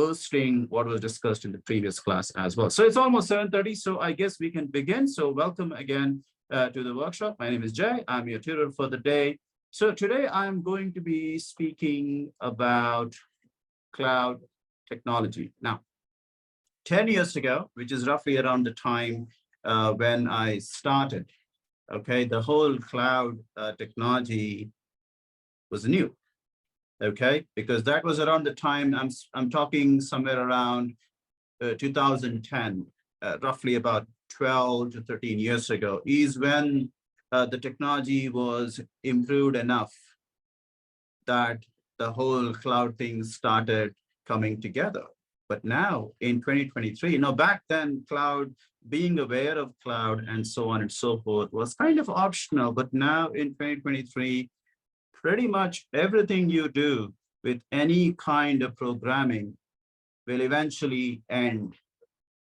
boosting what was discussed in the previous class as well. So it's almost 7:30, so I guess we can begin. So welcome again to the workshop. My name is Jay. I'm your tutor for the day. So today I'm going to be speaking about cloud technology. Now, 10 years ago, which is roughly around the time when I started, okay, the whole cloud technology was new. Okay, because that was around the time I'm talking somewhere around 2010, roughly about 12 to 13 years ago, is when the technology was improved enough that the whole cloud thing started coming together. But now in 2023, back then, cloud, being aware of cloud and so on and so forth was kind of optional. But now in 2023, pretty much everything you do with any kind of programming will eventually end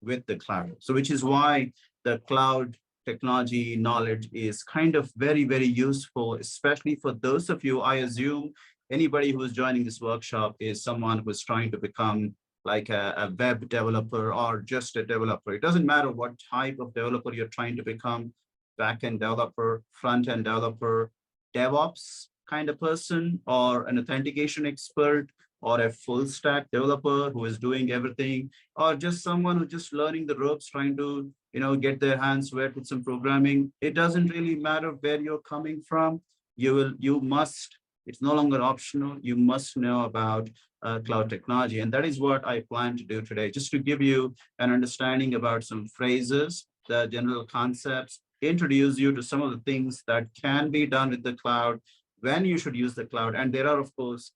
with the cloud. So which is why the cloud technology knowledge is kind of very, very useful, especially for those of you. I assume anybody who's joining this workshop is someone who's trying to become like a web developer or just a developer. It doesn't matter what type of developer you're trying to become, back-end developer, front-end developer, DevOps kind of person, or an authentication expert, or a full stack developer who is doing everything, or just someone who's just learning the ropes, trying to get their hands wet with some programming. It doesn't really matter where you're coming from. You must, it's no longer optional. You must know about cloud technology. And that is what I plan to do today, just to give you an understanding about some phrases, the general concepts, introduce you to some of the things that can be done with the cloud, when you should use the cloud. And there are, of course,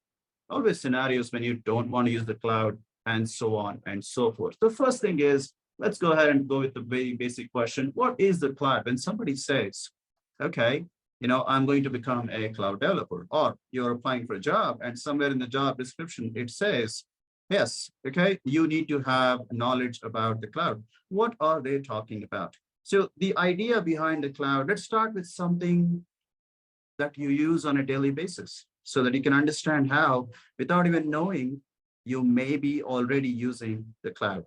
always scenarios when you don't want to use the cloud, and so on and so forth. The first thing is, let's go ahead and go with the very basic question. What is the cloud? When somebody says, okay, I'm going to become a cloud developer, or you're applying for a job and somewhere in the job description, it says, yes, okay, you need to have knowledge about the cloud. What are they talking about? So the idea behind the cloud, let's start with something that you use on a daily basis so that you can understand how, without even knowing, you may be already using the cloud.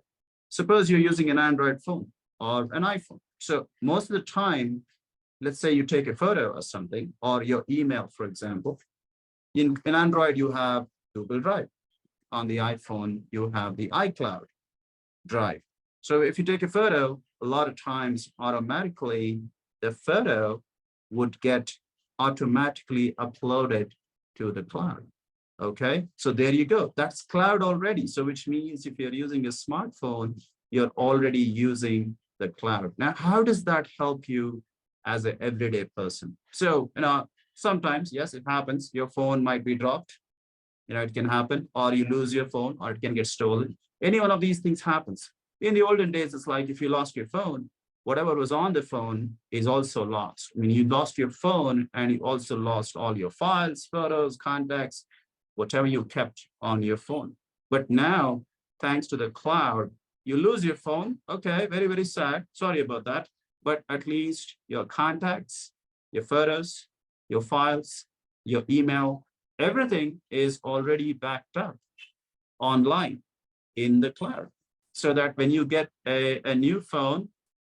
Suppose you're using an Android phone or an iPhone. So most of the time, let's say you take a photo or something, or your email, for example. In Android, you have Google Drive. On the iPhone, you have the iCloud Drive. So if you take a photo, a lot of times automatically, the photo would get automatically uploaded to the cloud. Okay, so there you go. That's cloud already. So which means if you're using a smartphone, you're already using the cloud. Now, how does that help you as an everyday person? So, sometimes, yes, it happens. Your phone might be dropped. It can happen, or you lose your phone, or it can get stolen. Any one of these things happens. In the olden days, it's like if you lost your phone, whatever was on the phone is also lost. I mean, you lost your phone and you also lost all your files, photos, contacts, whatever you kept on your phone. But now, thanks to the cloud, you lose your phone. Okay, very, very sad. Sorry about that. But at least your contacts, your photos, your files, your email, everything is already backed up online in the cloud. So that when you get a new phone,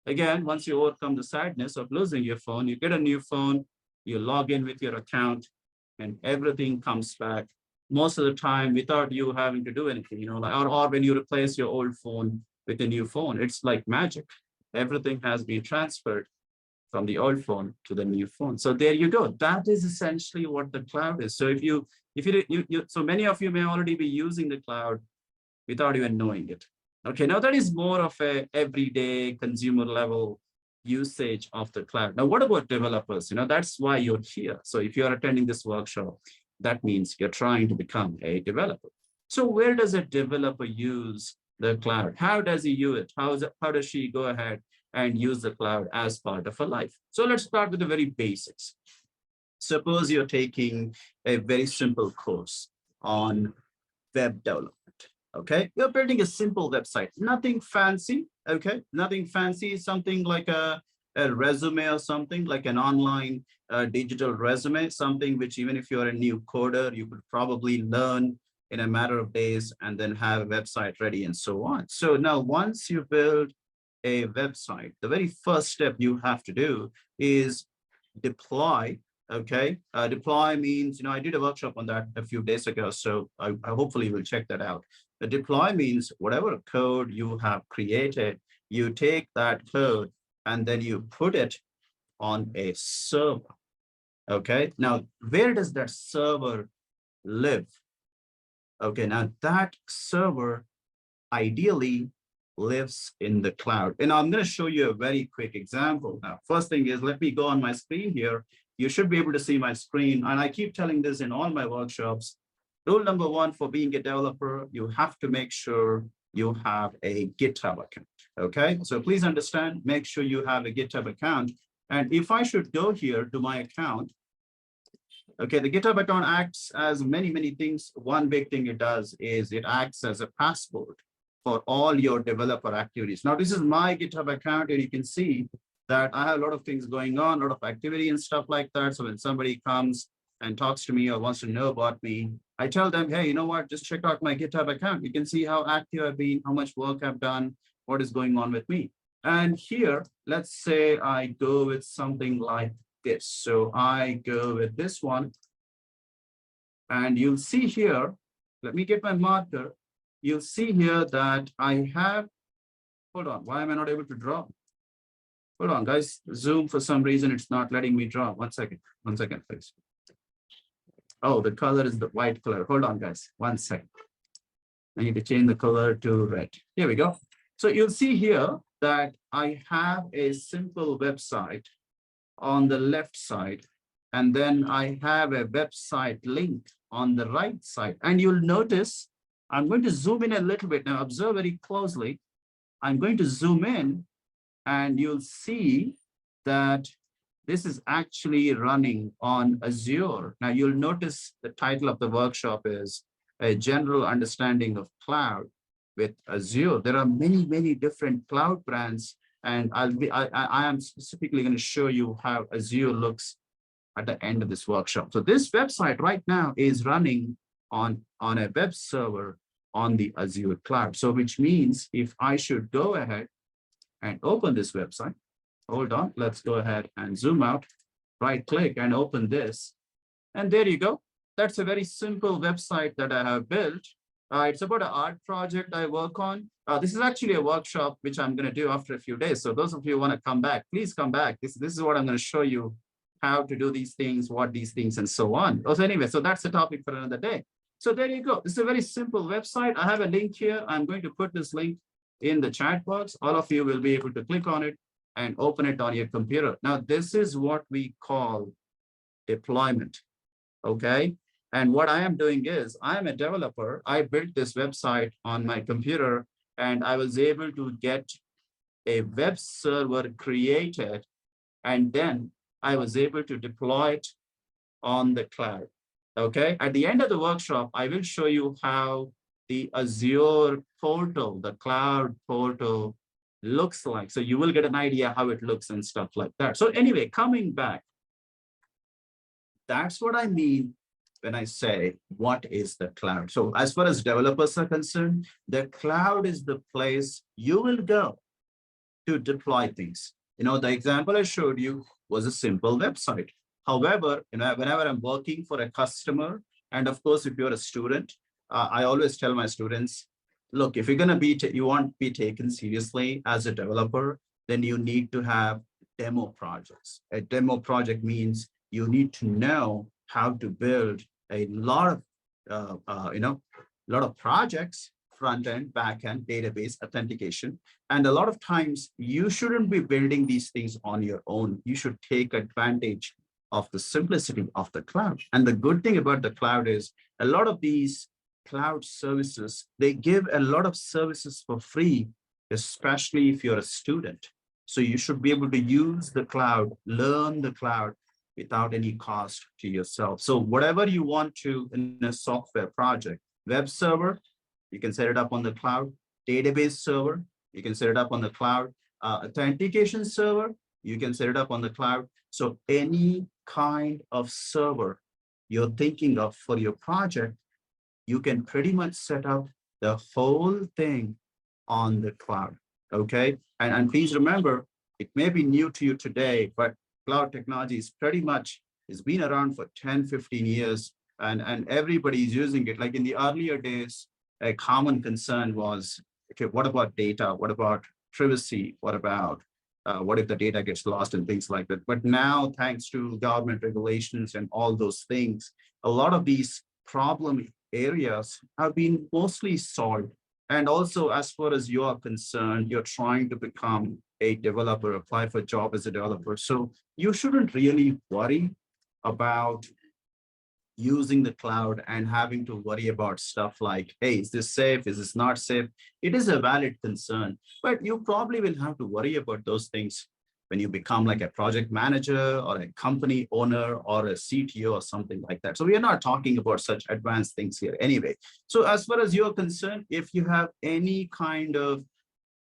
again, once you overcome the sadness of losing your phone, you get a new phone, you log in with your account, and everything comes back most of the time without you having to do anything, or when you replace your old phone with a new phone, it's like magic. Everything has been transferred from the old phone to the new phone. So there you go. That is essentially what the cloud is. So so many of you may already be using the cloud without even knowing it. Okay, now that is more of a everyday consumer level usage of the cloud. Now, what about developers? That's why you're here. So if you're attending this workshop, that means you're trying to become a developer. So where does a developer use the cloud? How does he use it? How does she go ahead and use the cloud as part of her life? So let's start with the very basics. Suppose you're taking a very simple course on web development. Okay, you're building a simple website, nothing fancy. Okay, nothing fancy, something like a resume or something like an online digital resume, something which even if you're a new coder, you could probably learn in a matter of days and then have a website ready and so on. So now once you build a website, the very first step you have to do is deploy. Okay, deploy means, I did a workshop on that a few days ago, so I hopefully will check that out. The deploy means whatever code you have created, you take that code and then you put it on a server. Okay, now where does that server live? Okay, now that server ideally lives in the cloud. And I'm going to show you a very quick example. Now, first thing is, let me go on my screen here. You should be able to see my screen. And I keep telling this in all my workshops. Rule number one for being a developer, you have to make sure you have a GitHub account. Okay, so please understand, make sure you have a GitHub account. And if I should go here to my account, okay, the GitHub account acts as many, many things. One big thing it does is it acts as a passport for all your developer activities. Now, this is my GitHub account, and you can see that I have a lot of things going on, a lot of activity and stuff like that. So when somebody comes and talks to me or wants to know about me, I tell them, hey, you know what, just check out my GitHub account. You can see how active I've been, how much work I've done, what is going on with me. And here, let's say I go with something like this. So I go with this one, and you'll see here, let me get my marker. You'll see here that I have, hold on, why am I not able to draw? Hold on, guys, Zoom, for some reason, it's not letting me draw. One second, please. Oh, the color is the white color. Hold on, guys, 1 second. I need to change the color to red. Here we go. So you'll see here that I have a simple website on the left side, and then I have a website link on the right side. And you'll notice, I'm going to zoom in a little bit. Now, observe very closely. I'm going to zoom in, and you'll see that this is actually running on Azure. Now, you'll notice the title of the workshop is A General Understanding of Cloud with Azure. There are many, many different cloud brands, and I am specifically going to show you how Azure looks at the end of this workshop. So this website right now is running on a web server on the Azure cloud. So which means if I should go ahead and open this website, hold on, let's go ahead and zoom out, right click and open this. And there you go. That's a very simple website that I have built. It's about an art project I work on. This is actually a workshop which I'm going to do after a few days. So those of you who want to come back, please come back. This is what I'm going to show you, how to do these things, what these things, and so on. So anyway, so that's the topic for another day. So there you go. This is a very simple website. I have a link here. I'm going to put this link in the chat box. All of you will be able to click on it and open it on your computer. Now, this is what we call deployment, okay? And what I am doing is, I am a developer. I built this website on my computer, and I was able to get a web server created, and then I was able to deploy it on the cloud, okay? At the end of the workshop, I will show you how the Azure portal, the cloud portal, looks like. So you will get an idea how it looks and stuff like that. So anyway, coming back, that's what I mean when I say, what is the cloud? So as far as developers are concerned, the cloud is the place you will go to deploy things. The example I showed you was a simple website. However, whenever I'm working for a customer, and of course, if you're a student, I always tell my students, look, if you're going to be, you want to be taken seriously as a developer, then you need to have demo projects. A demo project means you need to know how to build a lot of projects, front end, back end, database, authentication. And a lot of times you shouldn't be building these things on your own. You should take advantage of the simplicity of the cloud. And the good thing about the cloud is a lot of these cloud services, they give a lot of services for free, especially if you're a student. So you should be able to use the cloud, learn the cloud without any cost to yourself. So whatever you want to in a software project, web server, you can set it up on the cloud. Database server, you can set it up on the cloud. Authentication server, you can set it up on the cloud. So any kind of server you're thinking of for your project, you can pretty much set up the whole thing on the cloud. Okay. And please remember, it may be new to you today, but cloud technology is pretty much, it's been around for 10, 15 years, and everybody's using it. Like in the earlier days, a common concern was, okay, what about data? What about privacy? What if the data gets lost and things like that? But now, thanks to government regulations and all those things, a lot of these problem areas have been mostly solved. And also, as far as you are concerned, you're trying to become a developer, apply for a job as a developer. So you shouldn't really worry about using the cloud and having to worry about stuff like, hey, is this safe? Is this not safe? It is a valid concern, but you probably will have to worry about those things when you become like a project manager or a company owner or a CTO or something like that. So we are not talking about such advanced things here anyway. So as far as you're concerned, if you have any kind of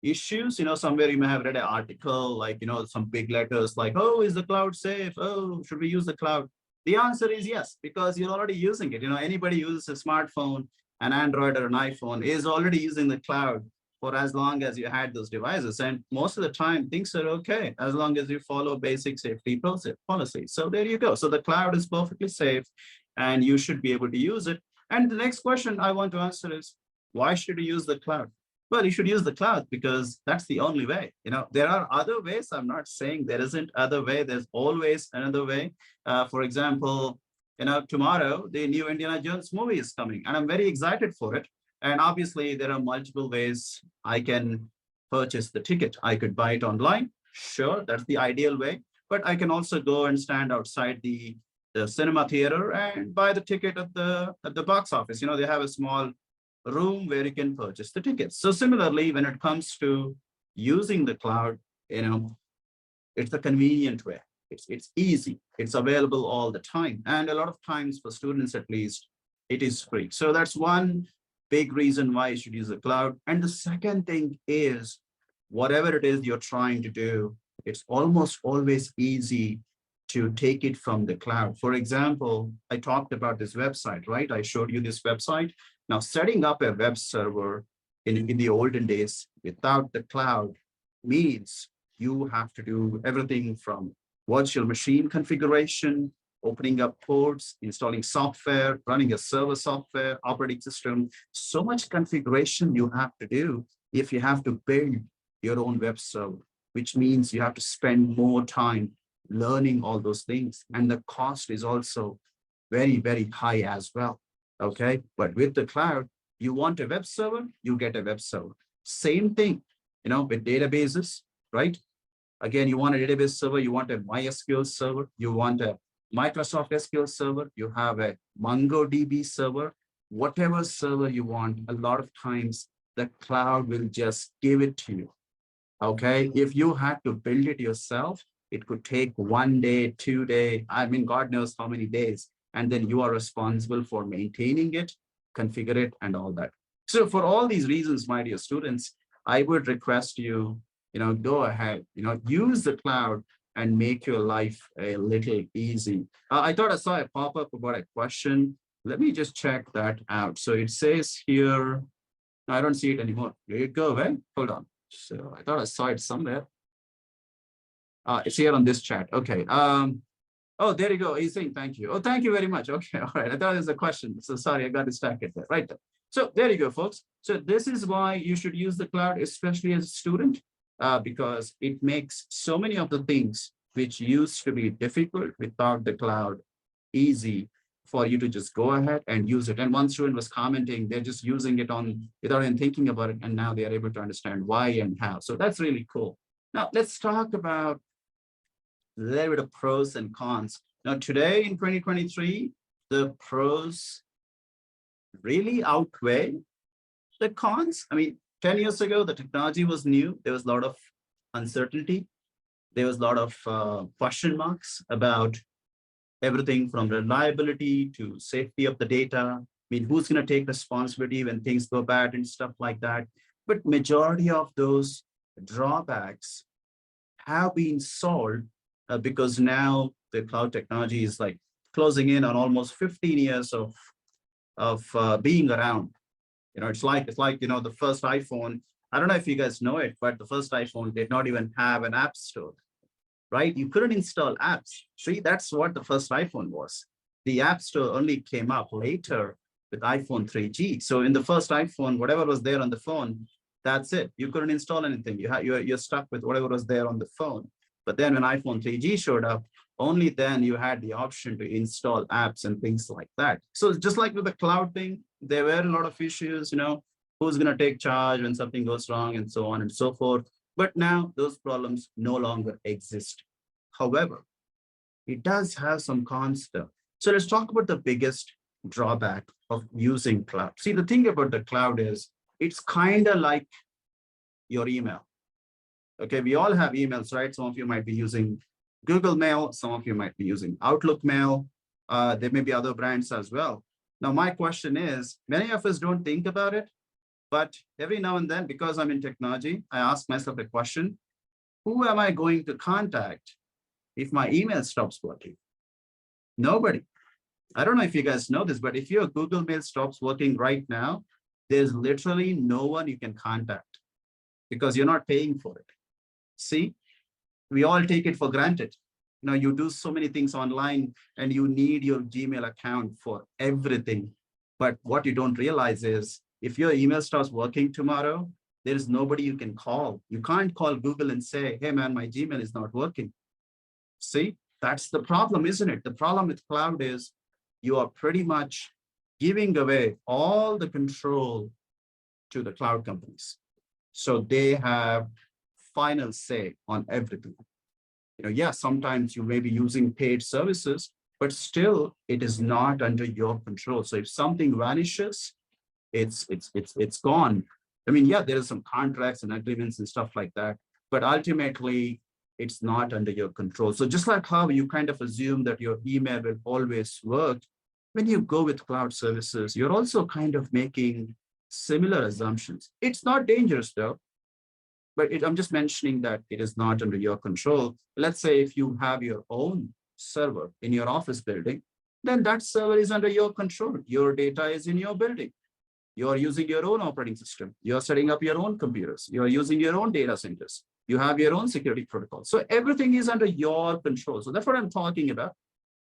issues, somewhere you may have read an article, like, some big letters like, oh, is the cloud safe? Oh, should we use the cloud? The answer is yes, because you're already using it. Anybody uses a smartphone, an Android or an iPhone is already using the cloud for as long as you had those devices. And most of the time, things are okay, as long as you follow basic safety policies. So there you go. So the cloud is perfectly safe, and you should be able to use it. And the next question I want to answer is, why should you use the cloud? Well, you should use the cloud because that's the only way. There are other ways. I'm not saying there isn't other way. There's always another way. For example, tomorrow the new Indiana Jones movie is coming, and I'm very excited for it. And obviously, there are multiple ways I can purchase the ticket. I could buy it online. Sure, that's the ideal way. But I can also go and stand outside the cinema theater and buy the ticket at the box office. They have a small room where you can purchase the tickets. So similarly, when it comes to using the cloud, it's a convenient way. It's easy. It's available all the time. And a lot of times for students, at least, it is free. So that's one big reason why you should use the cloud. And the second thing is, whatever it is you're trying to do, it's almost always easy to take it from the cloud. For example, I talked about this website, right? I showed you this website. Now, setting up a web server in the olden days without the cloud means you have to do everything from virtual machine configuration, opening up ports, installing software, running a server software, operating system. So much configuration you have to do if you have to build your own web server, which means you have to spend more time learning all those things. And the cost is also very, very high as well. Okay. But with the cloud, you want a web server, you get a web server. Same thing, with databases, right? Again, you want a database server, you want a MySQL server, you want a Microsoft SQL server, you have a MongoDB server, whatever server you want, a lot of times the cloud will just give it to you. Okay. If you had to build it yourself, it could take 1 day, 2 days, I mean, God knows how many days. And then you are responsible for maintaining it, configure it, and all that. So for all these reasons, my dear students, I would request you, go ahead, use the cloud and make your life a little easy. I thought I saw a pop-up about a question. Let me just check that out. So it says here, I don't see it anymore. Where it go, right? Hold on. So I thought I saw it somewhere. It's here on this chat. Okay. Oh, there you go. He's saying thank you. Oh, thank you very much. Okay. All right. I thought it was a question. So sorry, I got distracted there. Right there. So there you go, folks. So this is why you should use the cloud, especially as a student, because it makes so many of the things which used to be difficult without the cloud easy for you to just go ahead and use it. And one student was commenting, they're just using it on without even thinking about it. And now they are able to understand why and how. So that's really cool. Now let's talk about a little bit of pros and cons. Now, today in 2023, the pros really outweigh the cons. I mean, 10 years ago, the technology was new. There was a lot of uncertainty. There was a lot of question marks about everything from reliability to safety of the data. I mean, who's going to take responsibility when things go bad and stuff like that. But majority of those drawbacks have been solved because now the cloud technology is like closing in on almost 15 years of being around. It's like the first iPhone. I don't know if you guys know it, but the first iPhone did not even have an app store, right? You couldn't install apps. See, that's what the first iPhone was. The App Store only came up later with iPhone 3G. So in the first iPhone, whatever was there on the phone, that's it. You couldn't install anything. You're stuck with whatever was there on the phone. But then when iPhone 3G showed up, only then you had the option to install apps and things like that. So just like with the cloud thing, there were a lot of issues, who's going to take charge when something goes wrong and so on and so forth. But now those problems no longer exist. However, it does have some cons though. So let's talk about the biggest drawback of using cloud. See, the thing about the cloud is it's kind of like your email. Okay, we all have emails, right? Some of you might be using Google Mail. Some of you might be using Outlook Mail. There may be other brands as well. Now, my question is, many of us don't think about it, but every now and then, because I'm in technology, I ask myself a question: who am I going to contact if my email stops working? Nobody. I don't know if you guys know this, but if your Google Mail stops working right now, there's literally no one you can contact because you're not paying for it. See, we all take it for granted. You do so many things online and you need your Gmail account for everything. But what you don't realize is if your email starts working tomorrow, there is nobody you can call. You can't call Google and say, hey man, my Gmail is not working. See, that's the problem, isn't it? The problem with cloud is you are pretty much giving away all the control to the cloud companies. So they have final say on everything. Yeah, sometimes you may be using paid services, but still it is not under your control. So if something vanishes, it's gone. I mean, yeah, there are some contracts and agreements and stuff like that, but ultimately it's not under your control. So just like how you kind of assume that your email will always work, when you go with cloud services, you're also kind of making similar assumptions. It's not dangerous though, but I'm just mentioning that it is not under your control. Let's say if you have your own server in your office building, then that server is under your control. Your data is in your building. You're using your own operating system. You're setting up your own computers. You're using your own data centers. You have your own security protocol. So everything is under your control. So that's what I'm talking about.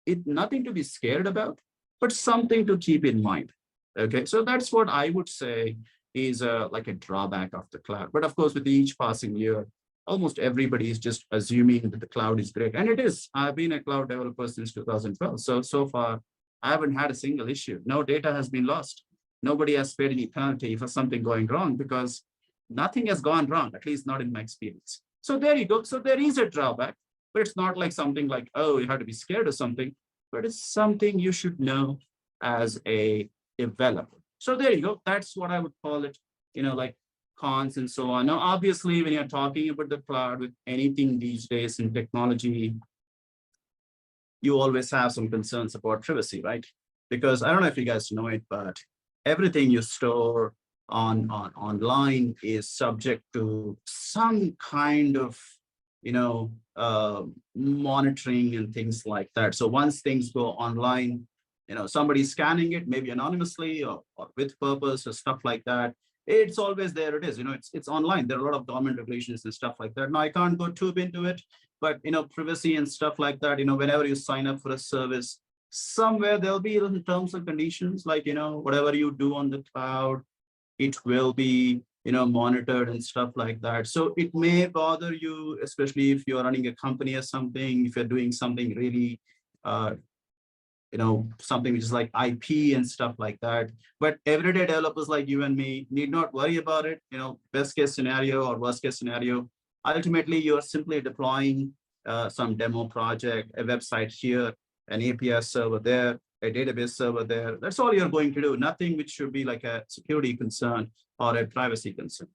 It's nothing to be scared about, but something to keep in mind. Okay, so that's what I would say is like a drawback of the cloud. But of course, with each passing year, almost everybody is just assuming that the cloud is great. And it is. I've been a cloud developer since 2012. So far, I haven't had a single issue. No data has been lost. Nobody has paid any penalty for something going wrong because nothing has gone wrong, at least not in my experience. So there you go. So there is a drawback, but it's not like something like, oh, you have to be scared of something, but it's something you should know as a developer. So there you go. That's what I would call it, like cons and so on. Now, obviously, when you're talking about the cloud with anything these days in technology, you always have some concerns about privacy, right? Because I don't know if you guys know it, but everything you store online is subject to some kind of monitoring and things like that. So once things go online, somebody's scanning it, maybe anonymously or with purpose or stuff like that. It's always there. It is, it's online. There are a lot of government regulations and stuff like that. Now I can't go too into it, but privacy and stuff like that. Whenever you sign up for a service, somewhere there'll be terms and conditions like whatever you do on the cloud, it will be monitored and stuff like that. So it may bother you, especially if you're running a company or something, if you're doing something really something which is like IP and stuff like that. But everyday developers like you and me need not worry about it. Best case scenario or worst case scenario, ultimately you're simply deploying some demo project, a website here, an API server there, a database server there. That's all you're going to do. Nothing which should be like a security concern or a privacy concern.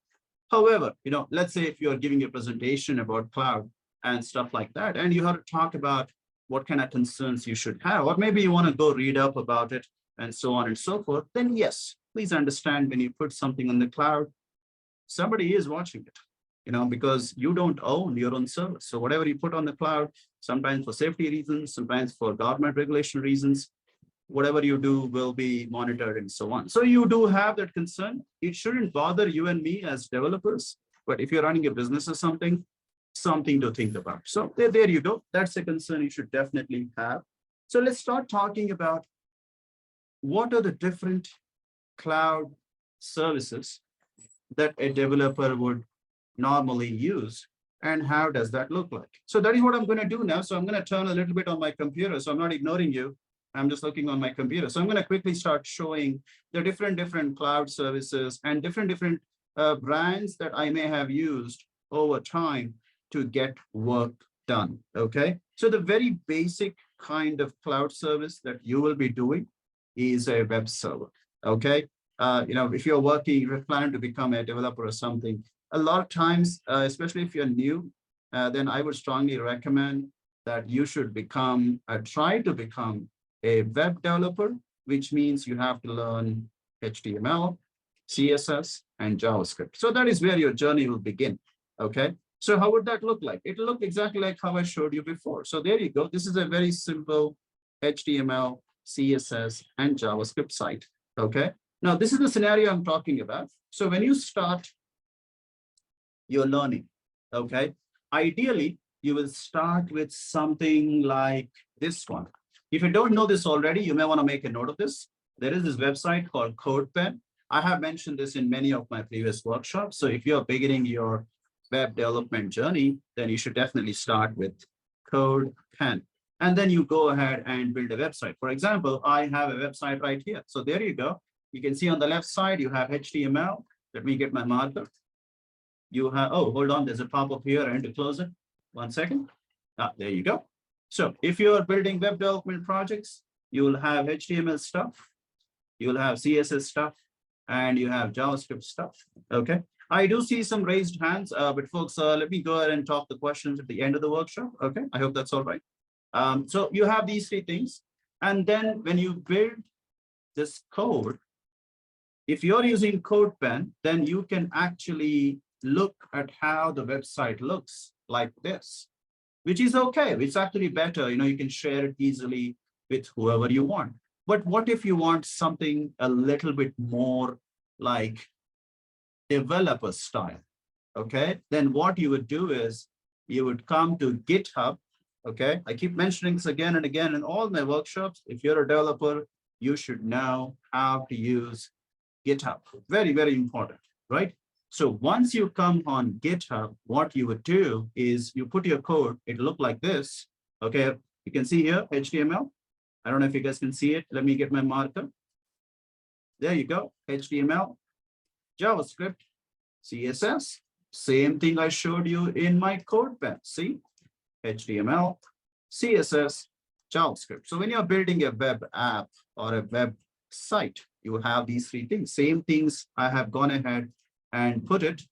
However, let's say if you're giving a presentation about cloud and stuff like that, and you have to talk about what kind of concerns you should have, or maybe you want to go read up about it and so on and so forth, then yes, please understand when you put something on the cloud, somebody is watching it, because you don't own your own service. So whatever you put on the cloud, sometimes for safety reasons, sometimes for government regulation reasons, whatever you do will be monitored and so on. So you do have that concern. It shouldn't bother you and me as developers, but if you're running a business or something to think about. So there you go. That's a concern you should definitely have. So let's start talking about what are the different cloud services that a developer would normally use, and how does that look like? So that is what I'm going to do now. So I'm going to turn a little bit on my computer. So I'm not ignoring you. I'm just looking on my computer. So I'm going to quickly start showing the different cloud services and different brands that I may have used over time to get work done. Okay. So the very basic kind of cloud service that you will be doing is a web server. Okay. If you're planning to become a developer or something, a lot of times, especially if you're new, then I would strongly recommend that you should try to become a web developer, which means you have to learn HTML, CSS, and JavaScript. So that is where your journey will begin. Okay. So how would that look like? It'll look exactly like how I showed you before. So there you go. This is a very simple HTML, CSS, and JavaScript site. Okay. Now, this is the scenario I'm talking about. So when you start your learning, okay, ideally, you will start with something like this one. If you don't know this already, you may want to make a note of this. There is this website called CodePen. I have mentioned this in many of my previous workshops. So if you're beginning your web development journey, then you should definitely start with CodePen. And then you go ahead and build a website. For example, I have a website right here. So there you go. You can see on the left side, you have HTML. Let me get my marker. You have, oh, hold on, there's a pop-up here. I need to close it. 1 second. There you go. So if you're building web development projects, you will have HTML stuff, you will have CSS stuff, and you have JavaScript stuff. Okay. I do see some raised hands, but folks, let me go ahead and talk the questions at the end of the workshop. Okay. I hope that's all right. So you have these three things. And then when you build this code, if you're using CodePen, then you can actually look at how the website looks like this, which is okay. It's actually better. You can share it easily with whoever you want. But what if you want something a little bit more like developer style? Okay, then what you would do is you would come to GitHub. Okay, I keep mentioning this again and again in all my workshops. If you're a developer, you should know how to use GitHub. Very, very important, right? So once you come on GitHub, what you would do is you put your code, it look like this. Okay, you can see here, HTML. I don't know if you guys can see it. Let me get my marker. There you go, HTML, JavaScript, CSS. Same thing I showed you in my CodePen. See, HTML, CSS, JavaScript. So when you're building a web app or a web site, you have these three things. Same things I have gone ahead and put it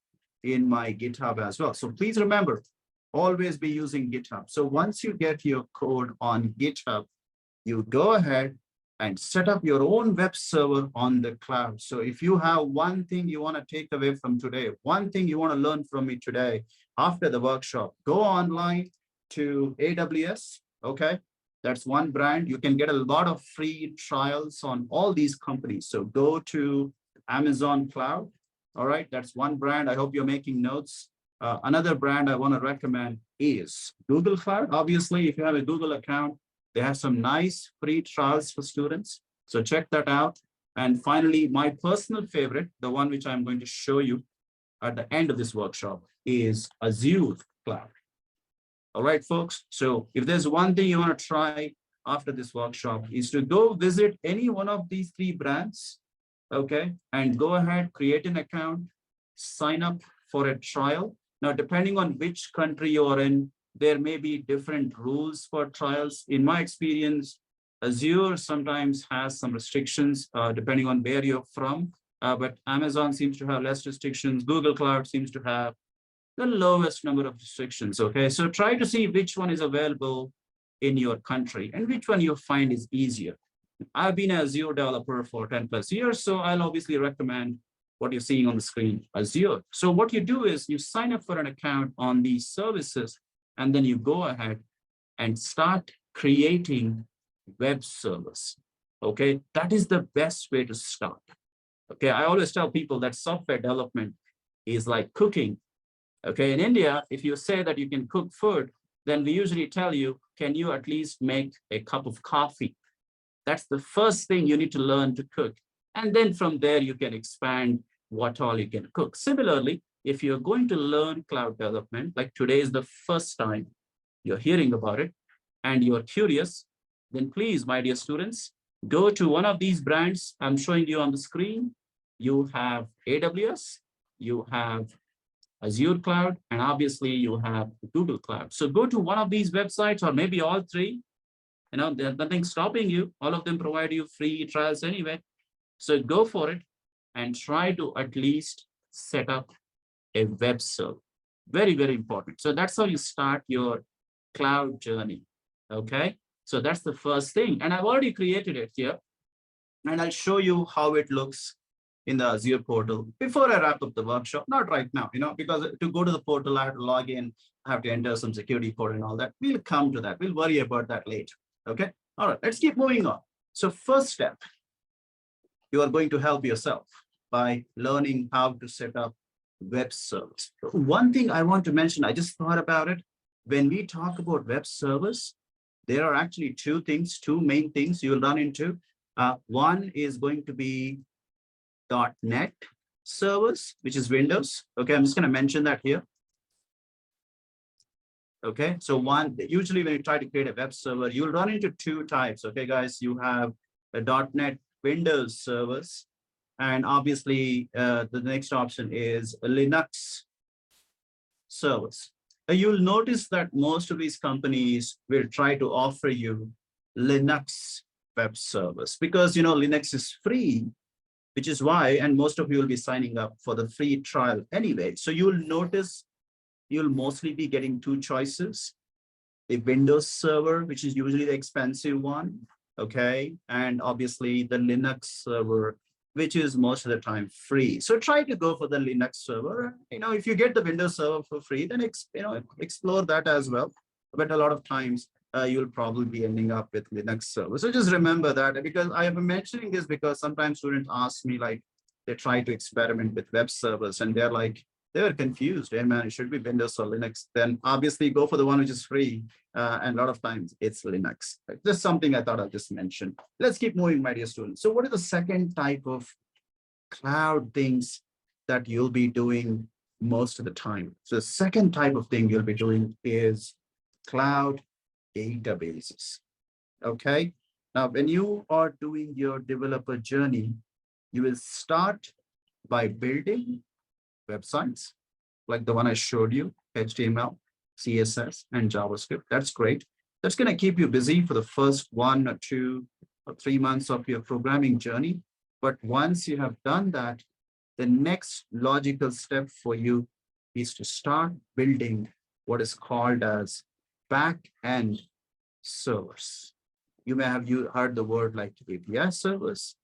in my GitHub as well. So please remember, always be using GitHub. So once you get your code on GitHub, you go ahead and set up your own web server on the cloud. So if you have one thing you want to take away from today, one thing you want to learn from me today after the workshop, go online to AWS. Okay. That's one brand. You can get a lot of free trials on all these companies. So go to Amazon Cloud. All right, that's one brand. I hope you're making notes. Another brand I want to recommend is Google Cloud. Obviously, if you have a Google account, they have some nice free trials for students. So check that out. And finally, my personal favorite, the one which I'm going to show you at the end of this workshop, is Azure Cloud. All right, folks. So if there's one thing you want to try after this workshop is to go visit any one of these three brands, okay, and go ahead, create an account, sign up for a trial. Now, depending on which country you're in, there may be different rules for trials. In my experience, Azure sometimes has some restrictions depending on where you're from, but Amazon seems to have less restrictions. Google Cloud seems to have the lowest number of restrictions, okay? So try to see which one is available in your country and which one you find is easier. I've been an Azure developer for 10 plus years, so I'll obviously recommend what you're seeing on the screen, Azure. So what you do is you sign up for an account on these services, and then you go ahead and start creating web servers. Okay, that is the best way to start. Okay, I always tell people that software development is like cooking. Okay, in India, if you say that you can cook food, then we usually tell you, can you at least make a cup of coffee? That's the first thing you need to learn to cook. And then from there, you can expand what all you can cook. Similarly, if you're going to learn cloud development, like today is the first time you're hearing about it and you're curious, then please, my dear students, go to one of these brands I'm showing you on the screen. You have AWS, you have Azure Cloud, and obviously you have Google Cloud. So go to one of these websites or maybe all three. There's nothing stopping you. All of them provide you free trials anyway. So go for it and try to at least set up a web server. Very, very important. So that's how you start your cloud journey. Okay. So that's the first thing. And I've already created it here. And I'll show you how it looks in the Azure portal before I wrap up the workshop. Not right now, because to go to the portal, I have to log in, I have to enter some security code and all that. We'll come to that. We'll worry about that later. Okay. All right. Let's keep moving on. So first step, you are going to help yourself by learning how to set up web servers. One thing I want to mention, I just thought about it. When we talk about web servers, there are actually two main things you'll run into. One is going to be .NET servers, which is Windows. Okay, I'm just going to mention that here. Okay, so usually when you try to create a web server, you'll run into two types. Okay, guys, you have a .NET Windows servers, and obviously the next option is Linux servers. You'll notice that most of these companies will try to offer you Linux web servers because Linux is free, which is why, and most of you will be signing up for the free trial anyway. So you'll notice you'll mostly be getting two choices: the Windows server, which is usually the expensive one, okay, and obviously the Linux server, which is most of the time free. So try to go for the Linux server. If you get the Windows server for free, then explore that as well. But a lot of times you'll probably be ending up with Linux server. So just remember that, because I am mentioning this because sometimes students ask me, like, they try to experiment with web servers and they were confused. Hey man, it should be Windows or Linux. Then obviously go for the one which is free. And a lot of times it's Linux. Right? Just something I thought I'll just mention. Let's keep moving, my dear students. So what is the second type of cloud things that you'll be doing most of the time? So the second type of thing you'll be doing is cloud databases. Okay. Now, when you are doing your developer journey, you will start by building websites like the one I showed you, HTML, CSS, and JavaScript. That's great. That's going to keep you busy for the first 1 or 2 or 3 months of your programming journey. But once you have done that, the next logical step for you is to start building what is called as back-end servers. You may have heard the word like API servers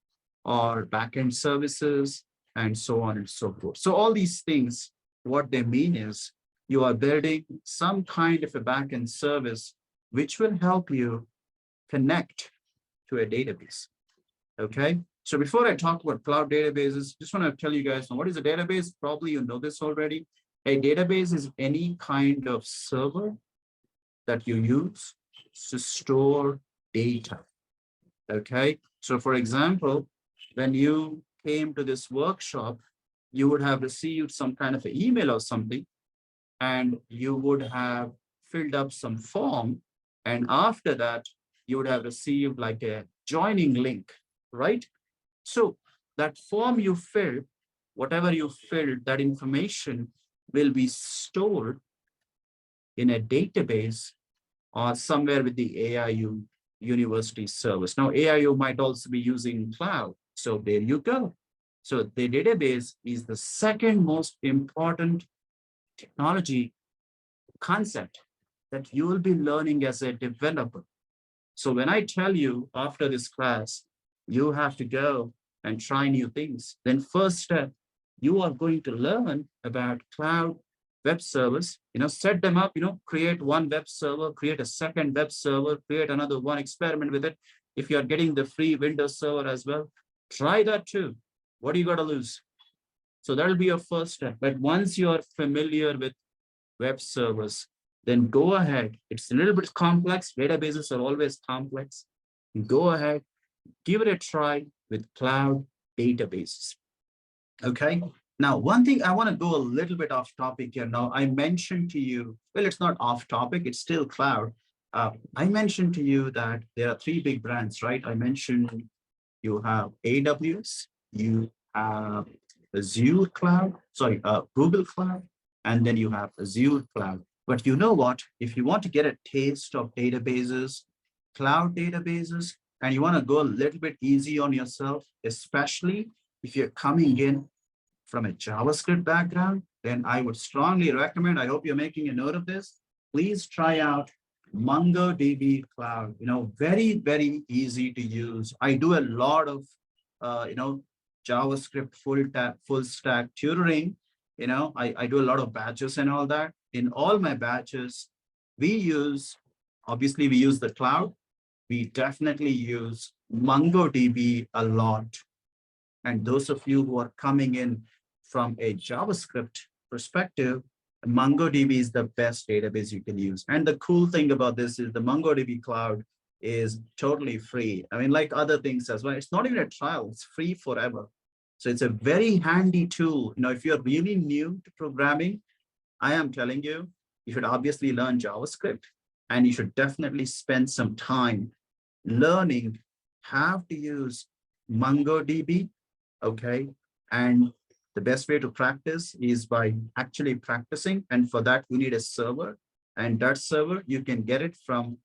or back-end services, and so on and so forth. So all these things, what they mean is you are building some kind of a backend service which will help you connect to a database. Okay. So before I talk about cloud databases, just want to tell you guys, what is a database? Probably you know this already. A database is any kind of server that you use to store data. Okay. So for example, when you came to this workshop, you would have received some kind of an email or something, and you would have filled up some form. And after that, you would have received like a joining link, right? So that form you filled, whatever you filled, that information will be stored in a database or somewhere with the AIU University service. Now, AIU might also be using cloud. So there you go. So the database is the second most important technology concept that you will be learning as a developer. So when I tell you after this class, you have to go and try new things, then first step, you are going to learn about cloud web servers, set them up, create one web server, create a second web server, create another one, experiment with it. If you're getting the free Windows Server as well, try that too. What do you got to lose? So that'll be your first step. But once you're familiar with web servers, then go ahead. It's a little bit complex. Databases are always complex. Go ahead, give it a try with cloud databases. Okay. Now, one thing I want to go a little bit off topic here. Now, I mentioned to you, well, it's not off topic, it's still cloud. I mentioned to you that there are three big brands, right? I mentioned you have AWS, you have Azure Cloud, sorry, Google Cloud, and then you have Azure Cloud. But you know what? If you want to get a taste of databases, cloud databases, and you want to go a little bit easy on yourself, especially if you're coming in from a JavaScript background, then I would strongly recommend, I hope you're making a note of this, please try out MongoDB Cloud. Very, very easy to use. I do a lot of, JavaScript full stack tutoring. I do a lot of batches and all that. In all my batches, obviously we use the cloud. We definitely use MongoDB a lot. And those of you who are coming in from a JavaScript perspective, MongoDB is the best database you can use. And the cool thing about this is the MongoDB Cloud is totally free. I mean, like other things as well, it's not even a trial, it's free forever. So it's a very handy tool. If you're really new to programming, I am telling you, you should obviously learn JavaScript, and you should definitely spend some time learning how to use MongoDB, okay? And the best way to practice is by actually practicing. And for that, you need a server. And that server, you can get it from,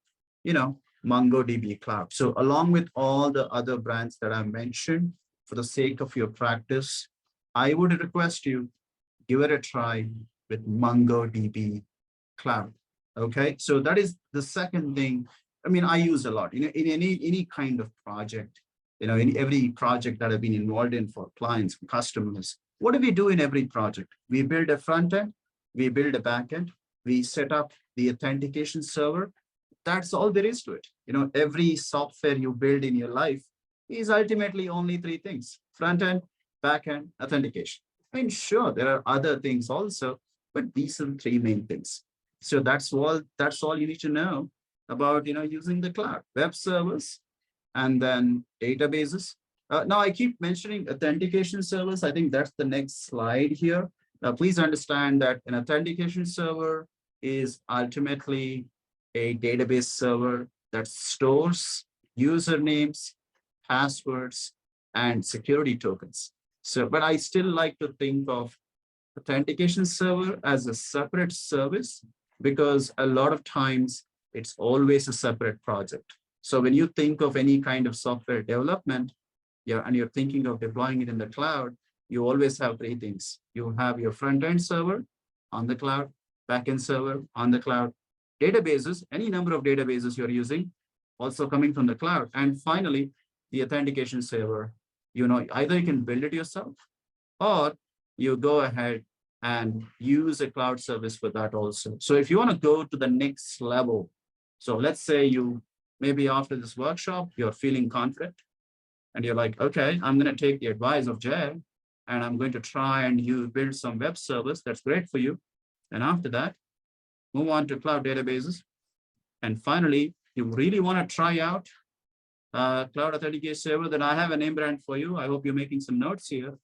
MongoDB Cloud. So along with all the other brands that I mentioned, for the sake of your practice, I would request you give it a try with MongoDB Cloud. Okay, so that is the second thing. I mean, I use a lot, in any kind of project, in every project that I've been involved in for clients, customers. What do we do in every project? We build a front end, we build a back end, we set up the authentication server. That's all there is to it. Every software you build in your life is ultimately only three things: front end, back end, authentication. I mean, sure, there are other things also, but these are the three main things. So that's all you need to know about, using the cloud, web servers, and then databases. Now I keep mentioning authentication servers. I think that's the next slide here. Please understand that an authentication server is ultimately a database server that stores usernames, passwords, and security tokens. So, but I still like to think of authentication server as a separate service, because a lot of times it's always a separate project. So when you think of any kind of software development, and you're thinking of deploying it in the cloud, you always have three things. You have your front-end server on the cloud, back-end server on the cloud, databases, any number of databases you're using, also coming from the cloud. And finally, the authentication server. Either you can build it yourself, or you go ahead and use a cloud service for that also. So if you want to go to the next level, so let's say you, maybe after this workshop, you're feeling confident, and you're like, okay, I'm going to take the advice of Jay, and I'm going to try and you build some web service. That's great for you. And after that, move on to cloud databases. And finally, you really want to try out cloud authentication server, then I have a name brand for you. I hope you're making some notes here.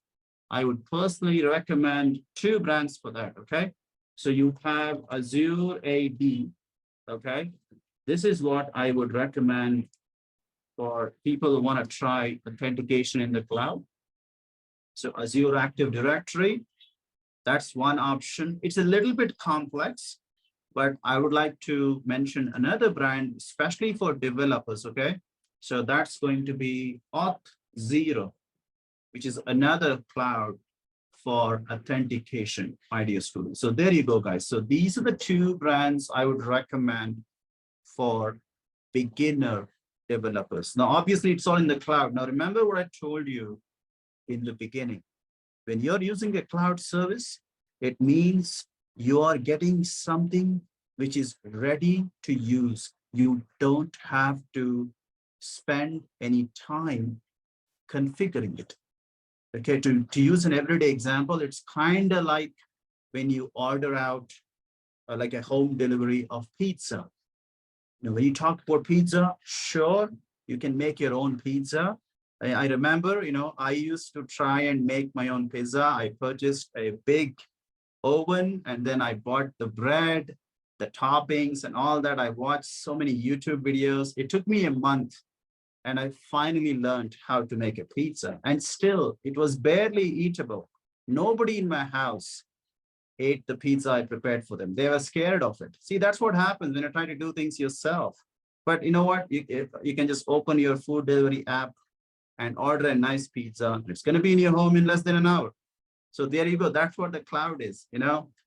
I would personally recommend two brands for that, okay? So you have Azure AD, okay? This is what I would recommend for people who want to try authentication in the cloud. So Azure Active Directory, that's one option. It's a little bit complex, but I would like to mention another brand, especially for developers, okay? So that's going to be Auth0, which is another cloud for authentication, my dear students. So there you go, guys. So these are the two brands I would recommend for beginner developers. Now, obviously, it's all in the cloud. Now, remember what I told you in the beginning. When you're using a cloud service, it means you are getting something which is ready to use. You don't have to spend any time configuring it. Okay, to use an everyday example, it's kind of like when you order out like a home delivery of pizza. When you talk about pizza, sure, you can make your own pizza. I remember, I used to try and make my own pizza. I purchased a big oven and then I bought the bread, the toppings and all that. I watched so many YouTube videos. It took me a month and I finally learned how to make a pizza. And still, it was barely eatable. Nobody in my house ate the pizza I prepared for them. They were scared of it. See, that's what happens when you try to do things yourself. But you know what? You can just open your food delivery app and order a nice pizza. It's going to be in your home in less than an hour. So there you go. That's what the cloud is.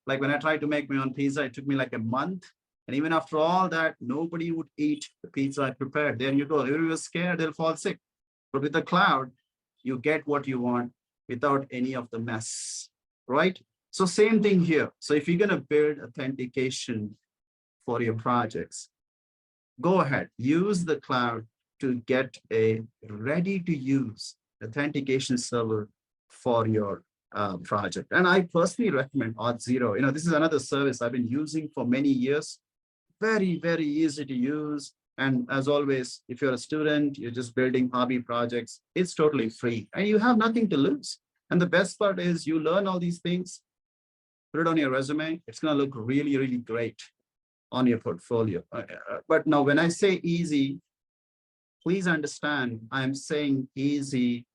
Like when I tried to make my own pizza, it took me like a month. And even after all that, nobody would eat the pizza I prepared. There you go. Everyone was scared, they'll fall sick. But with the cloud, you get what you want without any of the mess, right? So same thing here. So if you're going to build authentication for your projects, go ahead, use the cloud to get a ready to use authentication server for your project. And I personally recommend Auth0. This is another service I've been using for many years. Very, very easy to use. And as always, if you're a student, you're just building hobby projects, it's totally free and you have nothing to lose. And the best part is you learn all these things, put it on your resume. It's going to look really, really great on your portfolio. But now when I say easy, please understand, I'm saying easy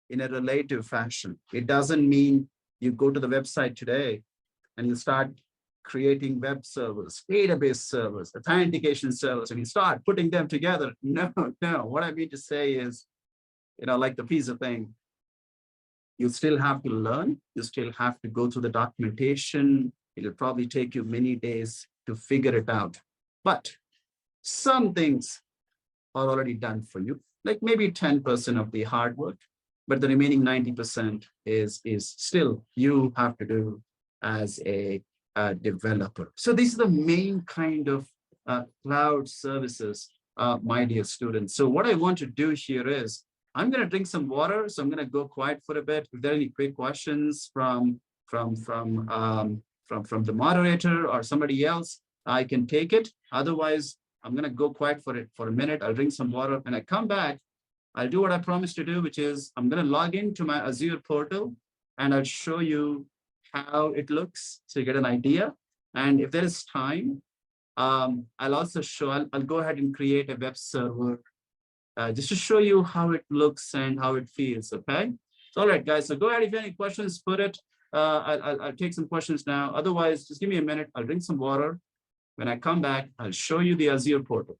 in a relative fashion. It doesn't mean you go to the website today and you start creating web servers, database servers, authentication servers, and you start putting them together. No. What I mean to say is, like the pizza thing, you still have to learn. You still have to go through the documentation. It'll probably take you many days to figure it out. But some things are already done for you, like maybe 10% of the hard work, but the remaining 90% is still you have to do as a developer. So this is the main kind of cloud services, my dear students. So what I want to do here is I'm going to drink some water. So I'm going to go quiet for a bit. If there are any quick questions from the moderator or somebody else, I can take it. Otherwise, I'm going to go quiet for a minute. I'll drink some water. When I come back, I'll do what I promised to do, which is I'm going to log into my Azure portal and I'll show you how it looks so you get an idea. And if there is time, I'll also I'll go ahead and create a web server just to show you how it looks and how it feels, okay? So, all right, guys, so go ahead. If you have any questions, put it. I'll take some questions now. Otherwise, just give me a minute. I'll drink some water. When I come back, I'll show you the Azure portal.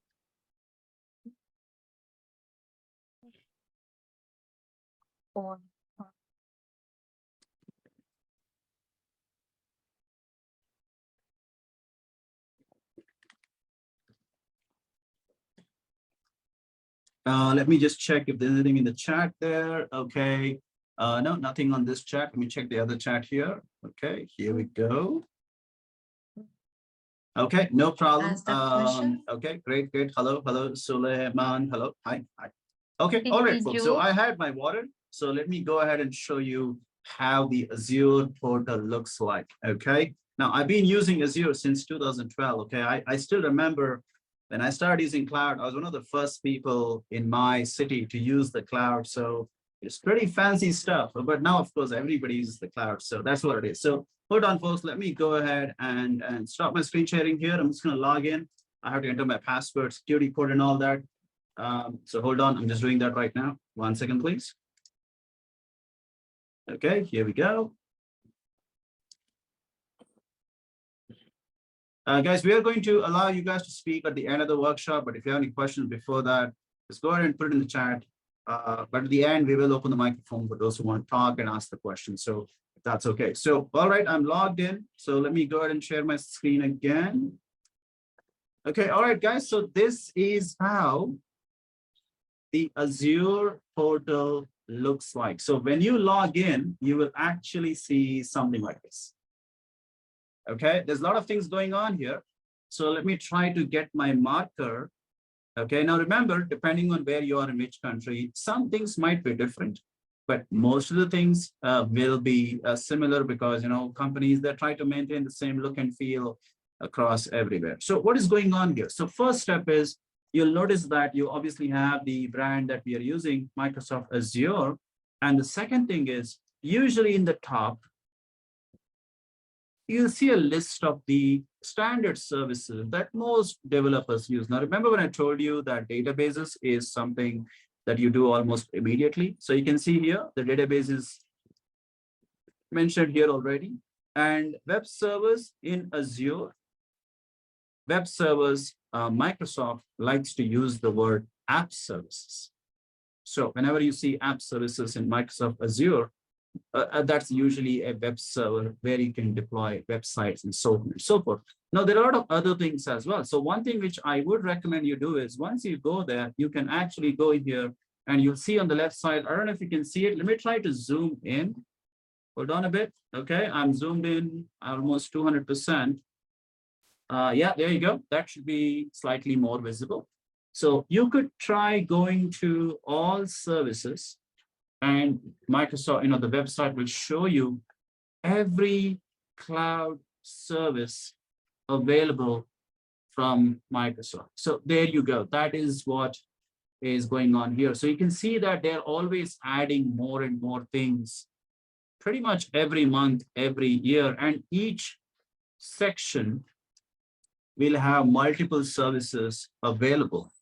Let me just check if there's anything in the chat there. Okay. No, nothing on this chat. Let me check the other chat here. Okay, here we go. Okay, no problem. Okay, great. Hello, Suleiman. Hello, hi. Okay, all right, folks. So I had my water. So let me go ahead and show you how the Azure portal looks like. Okay. Now I've been using Azure since 2012. Okay, I still remember when I started using cloud, I was one of the first people in my city to use the cloud. So it's pretty fancy stuff. But now, of course, everybody uses the cloud. So that's what it is. So hold on, folks. Let me go ahead and stop my screen sharing here. I'm just going to log in. I have to enter my password, security code, and all that. So hold on. I'm just doing that right now. 1 second, please. Okay, here we go. Guys, we are going to allow you guys to speak at the end of the workshop, but if you have any questions before that, just go ahead and put it in the chat. But at the end, we will open the microphone for those who want to talk and ask the question. So if that's okay. So, all right, I'm logged in. So let me go ahead and share my screen again. Okay, all right, guys. So this is how the Azure portal looks like. So when you log in, you will actually see something like this. Okay, there's a lot of things going on here. So let me try to get my marker Okay, now remember, depending on where you are in which country, some things might be different, but most of the things will be similar because, companies that try to maintain the same look and feel across everywhere. So what is going on here? So first step is you'll notice that you obviously have the brand that we are using, Microsoft Azure. And the second thing is usually in the top, you'll see a list of the standard services that most developers use. Now, remember when I told you that databases is something that you do almost immediately. So you can see here, the database is mentioned here already. And web servers in Azure, web servers, Microsoft likes to use the word app services. So whenever you see app services in Microsoft Azure, that's usually a web server where you can deploy websites and so on and so forth. Now, there are a lot of other things as well. So one thing which I would recommend you do is once you go there, you can actually go in here and you'll see on the left side, I don't know if you can see it. Let me try to zoom in. Hold on a bit. Okay, I'm zoomed in almost 200%. Yeah, there you go. That should be slightly more visible. So you could try going to all services and Microsoft, the website will show you every cloud service available from Microsoft. So there you go. That is what is going on here. So you can see that they're always adding more and more things pretty much every month, every year, and each section will have multiple services available.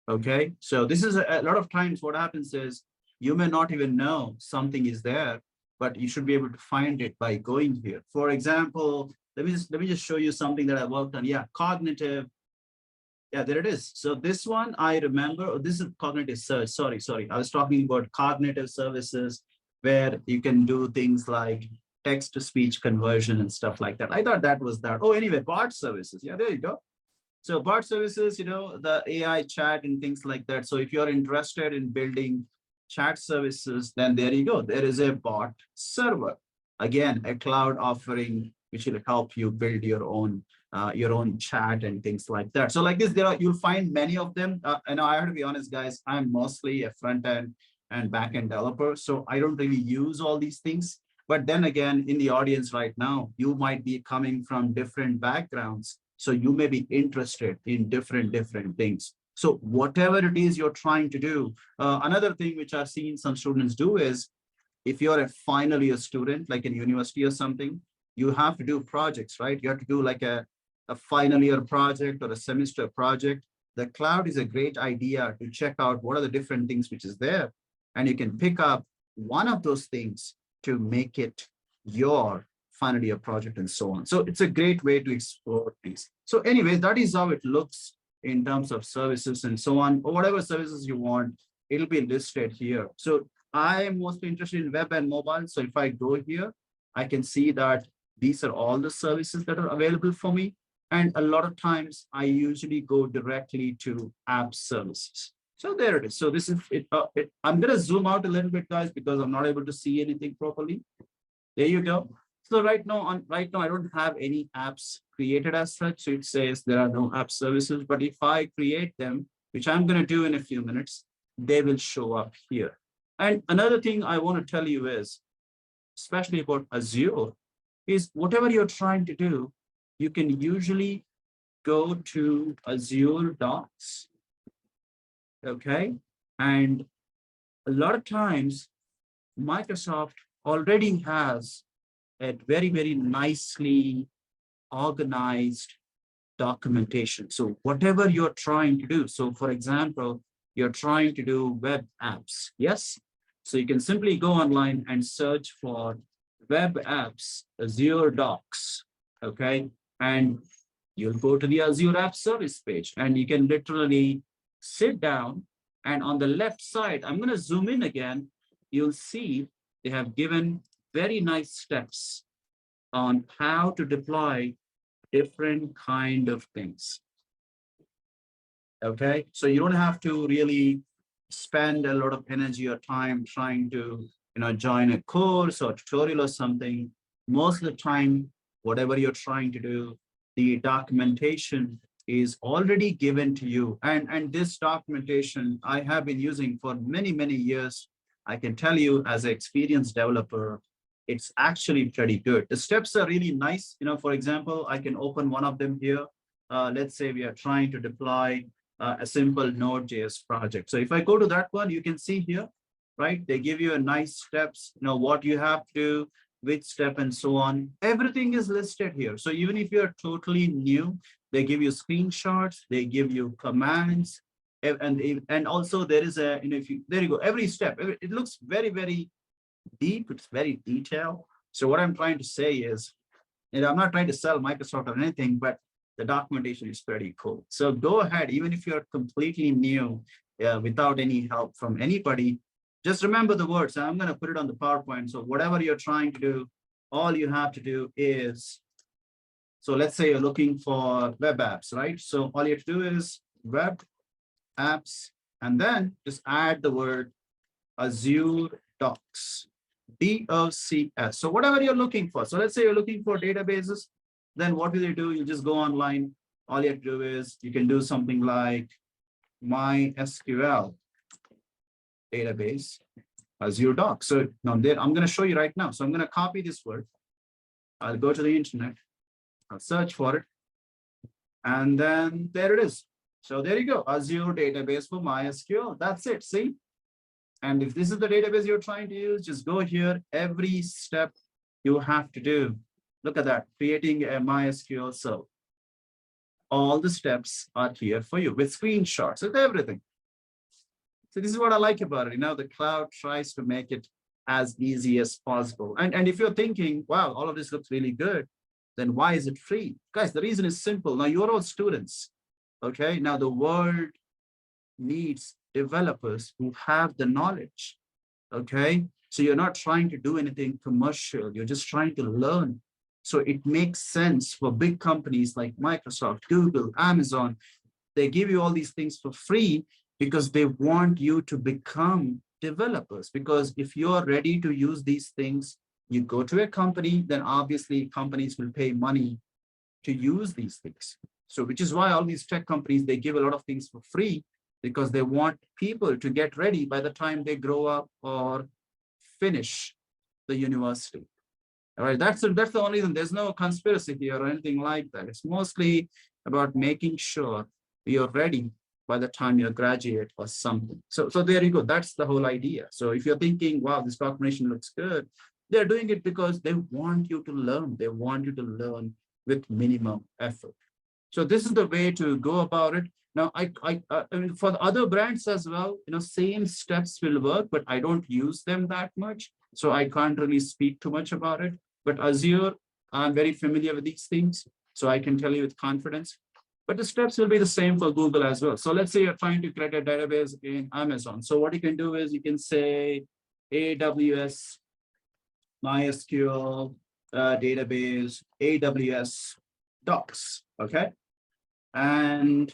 Okay, so this is a lot of times what happens is you may not even know something is there, but you should be able to find it by going here. For example, let me just show you something that I worked on. Yeah, cognitive. Yeah, there it is. So this one I remember. This is cognitive search. Sorry. I was talking about cognitive services where you can do things like text to speech conversion and stuff like that. I thought that was that. Oh, anyway, bot services. Yeah, there you go. So bot services, the AI chat and things like that. So if you're interested in building chat services, then there you go. There is a bot server. Again, a cloud offering which will help you build your own chat and things like that. So like this, you'll find many of them. And I have to be honest, guys, I'm mostly a front end and back end developer, so I don't really use all these things. But then again, in the audience right now, you might be coming from different backgrounds. So you may be interested in different things. So whatever it is you're trying to do, another thing which I've seen some students do is, if you're a final year student, like in university or something, you have to do projects, right? You have to do like a final year project or a semester project. The cloud is a great idea to check out what are the different things which is there. And you can pick up one of those things to make it your final year project and so on. So it's a great way to explore things. So anyways, that is how it looks in terms of services and so on, or whatever services you want, it'll be listed here. So I am mostly interested in web and mobile. So if I go here, I can see that these are all the services that are available for me. And a lot of times I usually go directly to app services. So there it is. So this is it. I'm going to zoom out a little bit, guys, because I'm not able to see anything properly. There you go. So right now, I don't have any apps created as such. So it says there are no app services. But if I create them, which I'm going to do in a few minutes, they will show up here. And another thing I want to tell you is, especially about Azure, is whatever you're trying to do, you can usually go to Azure Docs. Okay. And a lot of times, Microsoft already has a very nicely organized documentation. So whatever you're trying to do. So for example, you're trying to do web apps. Yes. So you can simply go online and search for web apps, Azure Docs. Okay. And you'll go to the Azure App Service page and you can literally sit down, and on the left side, I'm going to zoom in again. You'll see they have given very nice steps on how to deploy different kind of things. Okay, so you don't have to really spend a lot of energy or time trying to join a course or tutorial or something. Most of the time, whatever you're trying to do, the documentation is already given to you. And this documentation I have been using for many, many years. I can tell you as an experienced developer, it's actually pretty good. The steps are really nice. For example, I can open one of them here. Let's say we are trying to deploy a simple Node.js project. So if I go to that one, you can see here, right? They give you a nice steps, what you have to do, which step and so on. Everything is listed here. So even if you're totally new, they give you screenshots, they give you commands, and also there is a, if you, there you go, every step. It looks very, very deep. It's very detailed. So what I'm trying to say is, I'm not trying to sell Microsoft or anything, but the documentation is pretty cool. So go ahead, even if you're completely new, without any help from anybody, just remember the words. I'm going to put it on the PowerPoint. So whatever you're trying to do, all you have to do is, so let's say you're looking for web apps, right? So all you have to do is web apps, and then just add the word Azure Docs, DOCS. So whatever you're looking for. So let's say you're looking for databases, then what will you do? You just go online. All you have to do is you can do something like MySQL database, Azure Docs. So now there, I'm going to show you right now. So I'm going to copy this word. I'll go to the internet. I'll search for it. And then there it is. So there you go, Azure database for MySQL. That's it, see? And if this is the database you're trying to use, just go here. Every step you have to do. Look at that, creating a MySQL server. All the steps are here for you with screenshots and everything. So this is what I like about it. The cloud tries to make it as easy as possible. And if you're thinking, wow, all of this looks really good, then why is it free? Guys, the reason is simple. Now you're all students, okay? Now the world needs developers who have the knowledge, okay? So you're not trying to do anything commercial. You're just trying to learn. So it makes sense for big companies like Microsoft, Google, Amazon. They give you all these things for free because they want you to become developers. Because if you're ready to use these things, you go to a company, then obviously companies will pay money to use these things. So which is why all these tech companies, they give a lot of things for free because they want people to get ready by the time they grow up or finish the university. All right, that's the only reason. There's no conspiracy here or anything like that. It's mostly about making sure you're ready by the time you graduate or something. So there you go. That's the whole idea. So if you're thinking, wow, this documentation looks good, they're doing it because they want you to learn. They want you to learn with minimum effort. So this is the way to go about it. Now, I mean, for the other brands as well, same steps will work, but I don't use them that much. So I can't really speak too much about it. But Azure, I'm very familiar with these things. So I can tell you with confidence. But the steps will be the same for Google as well. So let's say you're trying to create a database in Amazon. So what you can do is you can say AWS, MySQL database, AWS Docs, okay? And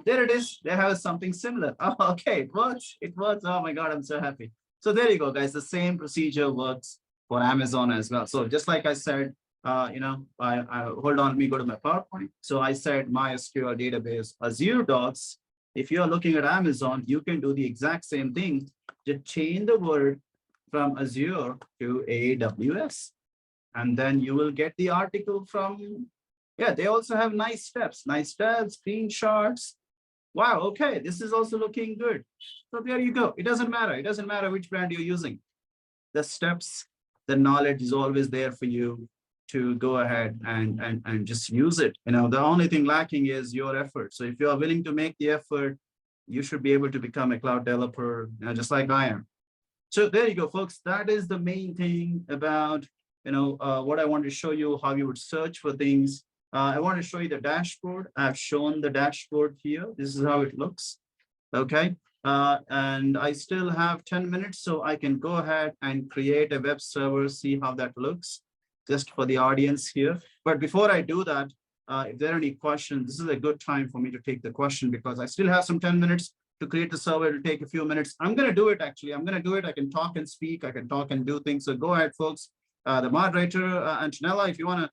there it is. They have something similar. Oh, okay, it works. It works. Oh my God, I'm so happy. So there you go, guys. The same procedure works for Amazon as well. So just like I said, I hold on, let me go to my PowerPoint. So I said MySQL database, Azure Docs. If you're looking at Amazon, you can do the exact same thing. Just change the word from Azure to AWS. And then you will get the article from, yeah, they also have nice steps, screenshots. Wow, okay, this is also looking good. So there you go. It doesn't matter. It doesn't matter which brand you're using. The steps, the knowledge is always there for you to go ahead and just use it. The only thing lacking is your effort. So if you're willing to make the effort, you should be able to become a cloud developer, just like I am. So there you go, folks. That is the main thing about, what I want to show you, how you would search for things. I want to show you the dashboard. I've shown the dashboard here. This is how it looks. Okay. And I still have 10 minutes, so I can go ahead and create a web server, see how that looks, just for the audience here. But before I do that, if there are any questions, this is a good time for me to take the question because I still have some 10 minutes to create the server. It'll take a few minutes. I'm going to do it, actually. I'm going to do it. I can talk and speak. I can talk and do things. So go ahead, folks. The moderator, Antonella, if you want to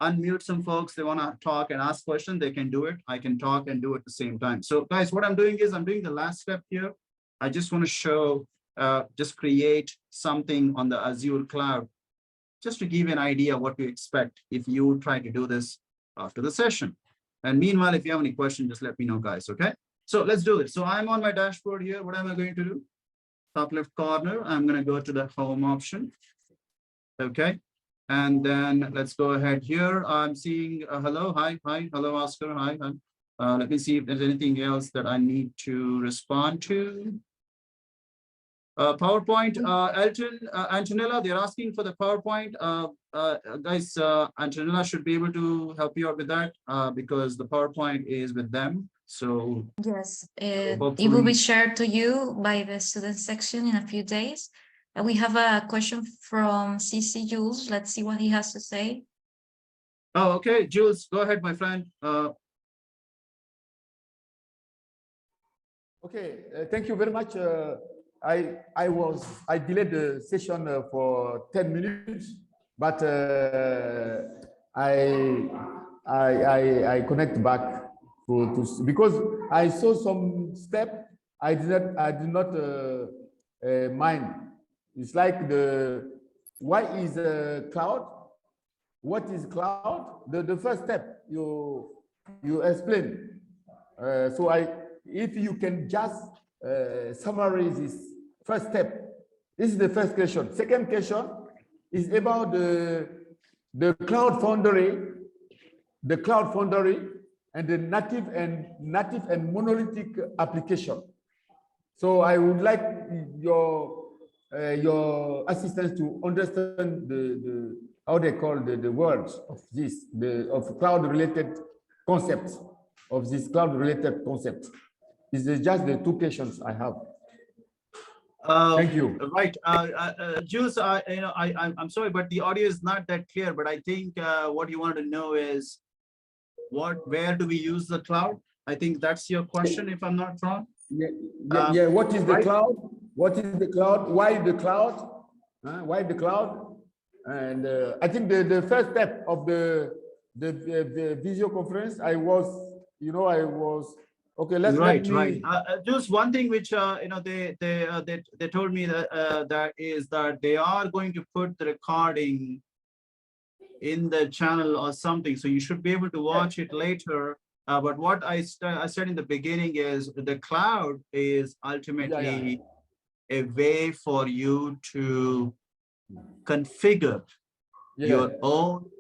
unmute some folks. They want to talk and ask questions. They can do it. I can talk and do it at the same time. So guys, what I'm doing is I'm doing the last step here. I just want to show, just create something on the Azure cloud, just to give you an idea what to expect if you try to do this after the session. And meanwhile, if you have any questions, just let me know, guys, okay? So let's do this. So I'm on my dashboard here. What am I going to do? Top left corner, I'm going to go to the home option. Okay. And then let's go ahead here. I'm seeing hello, hi, hello, Oscar, hi. Let me see if there's anything else that I need to respond to. PowerPoint, Elton, Antonella, they're asking for the PowerPoint. Guys, Antonella should be able to help you out with that because the PowerPoint is with them. So yes, it will be shared to you by the student section in a few days. And we have a question from CC Jules. Let's see what he has to say. Oh, okay, Jules, go ahead, my friend. Okay, thank you very much. I delayed the session for 10 minutes, but I connect back to because I saw some step I did not mind. It's like why is cloud? What is cloud? The first step you explain. So if you can just summarize this first step. This is the first question. Second question is about the cloud foundry, and the native and monolithic application. So I would like your assistance to understand the how they call the words of this of cloud related concepts of this cloud related concept. This is just the two questions I have. Thank you. Right, Jules, I'm sorry, but the audio is not that clear. But I think what you want to know is where do we use the cloud? I think that's your question, if I'm not wrong. Yeah. What is the cloud? What is the cloud? Why the cloud? Why the cloud? And I think the first step of the video conference, I was okay. Let me. Just one thing which they told me that is that they are going to put the recording in the channel or something, so you should be able to watch it later. But what I said in the beginning is the cloud is ultimately a way for you to configure your own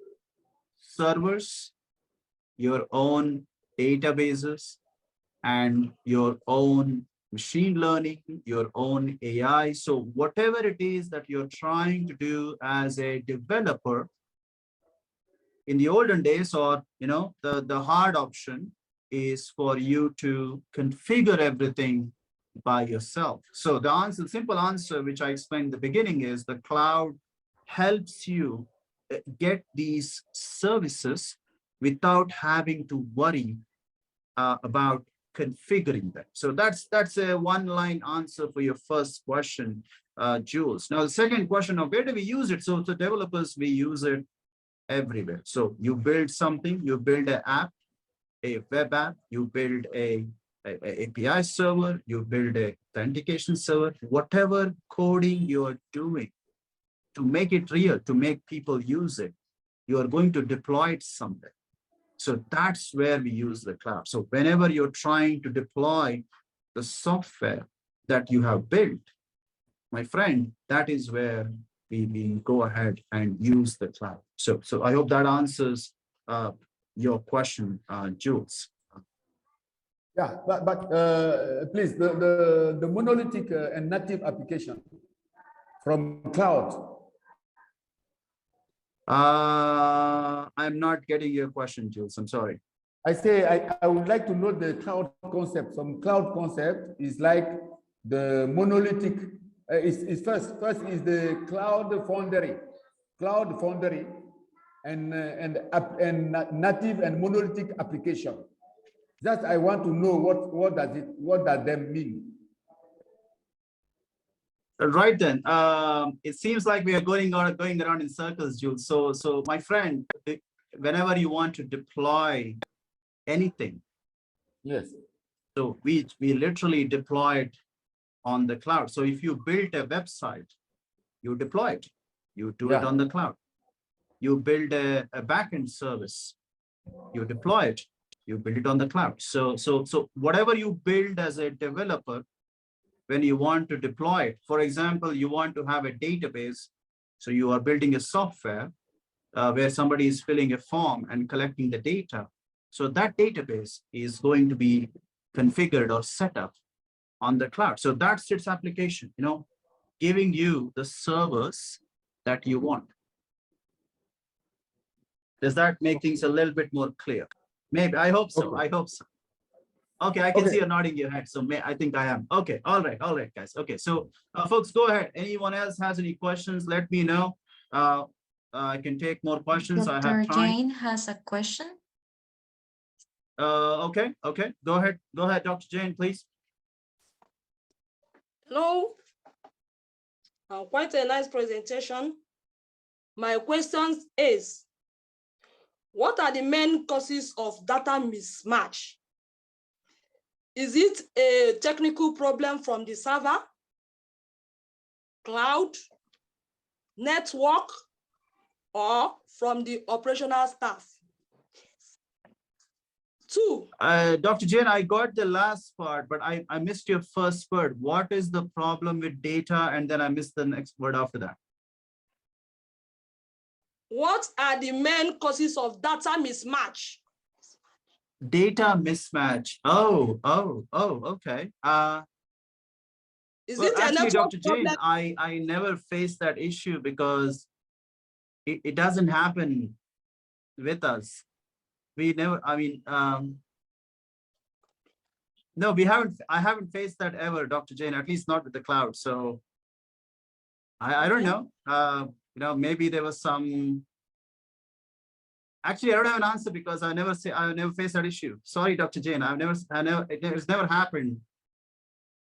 servers, your own databases, and your own machine learning, your own AI. So whatever it is that you're trying to do as a developer, in the olden days, or the hard option is for you to configure everything by yourself. So the simple answer, which I explained in the beginning, is the cloud helps you get these services without having to worry about configuring them. So that's a one-line answer for your first question, Jules. Now the second question of where do we use it? So the developers, we use it everywhere. So you build something, you build an app, a web app, you build a API server, you build a authentication server, whatever coding you're doing to make it real, to make people use it, you are going to deploy it somewhere. So that's where we use the cloud. So whenever you're trying to deploy the software that you have built, my friend, that is where we go ahead and use the cloud. So I hope that answers your question, Jules. Yeah, but please, the monolithic and native application from cloud. I'm not getting your question, Jules. I'm sorry. I say I would like to know the cloud concept. Some cloud concept is like the monolithic. Is first is the cloud foundry, and native and monolithic application. That I want to know what does them mean. Right then, it seems like we are going around in circles, Jules. So my friend, whenever you want to deploy anything, Yes. so we literally deploy it on the cloud. So if you build a website, you deploy it, you do it on the cloud. You build a backend service, you deploy it, you build it on the cloud. So whatever you build as a developer, when you want to deploy it, for example, you want to have a database. So you are building a software where somebody is filling a form and collecting the data. So that database is going to be configured or set up on the cloud. So that's its application, giving you the servers that you want. Does that make things a little bit more clear? Maybe, I hope so. Okay. I hope so. Okay, I can see you nodding your head. So I think I am. Okay, all right, guys. Okay, so folks, go ahead. Anyone else has any questions? Let me know. I can take more questions. I have time. Dr. Jane has a question. Okay. Go ahead, Dr. Jane, please. Hello. Quite a nice presentation. My question is, what are the main causes of data mismatch? Is it a technical problem from the server, cloud, network, or from the operational staff? 2. Dr. Jane, I got the last part, but I missed your first word. What is the problem with data? And then I missed the next word after that. What are the main causes of data mismatch? Data mismatch. Oh, okay. Is well, it actually, a Dr. Jane, problem? I never faced that issue because it doesn't happen with us. We never, no, I haven't faced that ever, Dr. Jane, at least not with the cloud. So I don't know. Maybe there was some. Actually, I don't have an answer because I never faced that issue. Sorry, Dr. Jane. It's never happened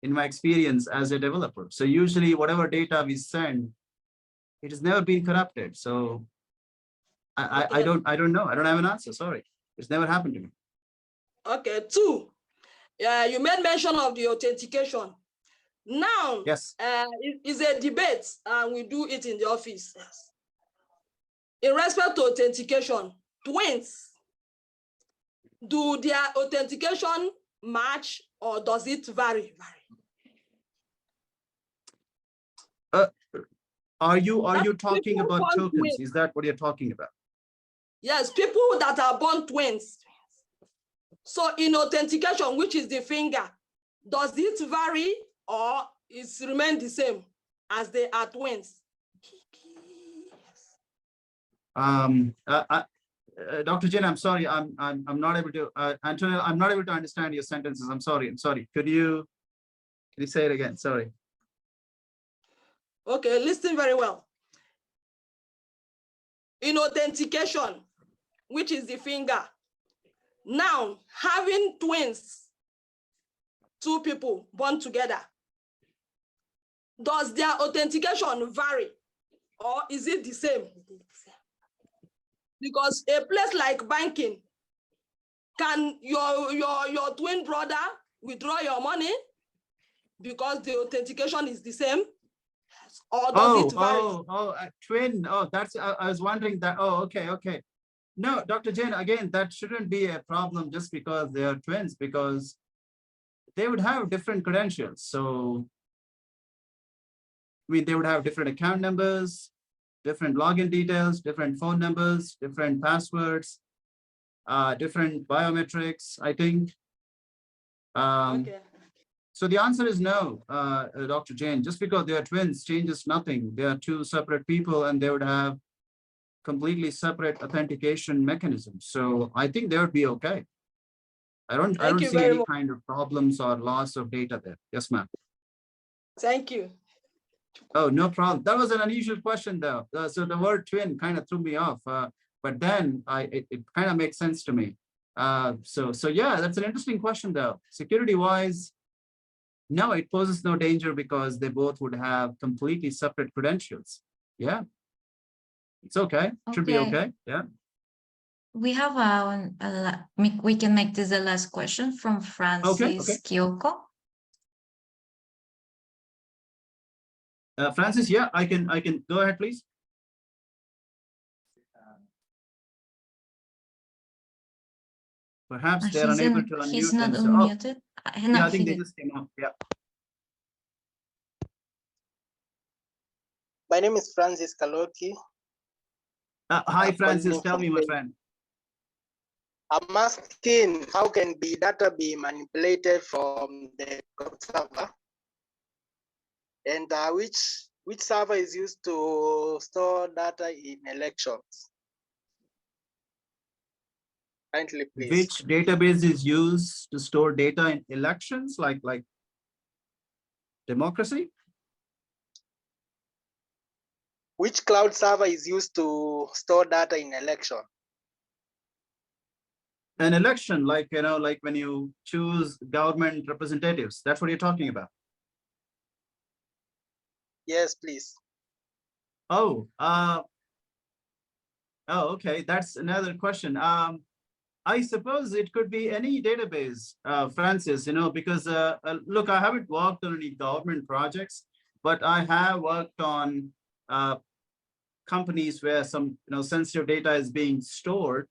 in my experience as a developer. So usually whatever data we send, it has never been corrupted. So I don't know. I don't have an answer. Sorry. It's never happened to me. Okay, 2. You made mention of the authentication. Now, yes, it's a debate, and we do it in the office. In respect to authentication, twins, do their authentication match or does it vary? Are you talking about tokens? Twins. Is that what you're talking about? Yes, people that are born twins. So in authentication, which is the finger, does it vary or it's remain the same as they are twins? Dr. Jane, I'm sorry, I'm not able to, Antonio, I'm not able to understand your sentences. I'm sorry. Can you say it again? Sorry. Okay, listen very well. In authentication, which is the finger, now having twins, 2 people born together, does their authentication vary or is it the same? Because a place like banking, can your twin brother withdraw your money because the authentication is the same? Or does it vary? Twin. Oh, that's, I was wondering that. Oh, okay. No, Dr. Jane, again, that shouldn't be a problem just because they are twins, because they would have different credentials. So, they would have different account numbers, different login details, different phone numbers, different passwords, different biometrics, I think. Okay. So the answer is no, Dr. Jane. Just because they are twins changes nothing. They are 2 separate people and they would have completely separate authentication mechanisms. So I think they would be okay. I don't see any kind of problems or loss of data there. Yes, ma'am. Thank you. Oh, no problem. That was an unusual question though. So the word twin kind of threw me off, but then it kind of makes sense to me. So yeah, that's an interesting question though. Security wise, no, it poses no danger because they both would have completely separate credentials. Yeah. It's okay. Should be okay. Yeah. we have we can make this the last question from Francis Kyoko. Francis, yeah, I can go ahead, please. Perhaps they're unable to unmute. He's not themselves. unmuted. Yeah, I think they just came up. Yeah. My name is Francis Kaloki. Hi, Francis. Tell me, my friend. I'm asking how can data be manipulated from the server, and which server is used to store data in elections? Kindly, please. Which database is used to store data in elections, like democracy? Which cloud server is used to store data in election? An election, like when you choose government representatives. That's what you're talking about. Yes, please. Oh, okay. That's another question. I suppose it could be any database, Francis, because look, I haven't worked on any government projects, but I have worked on companies where some sensitive data is being stored.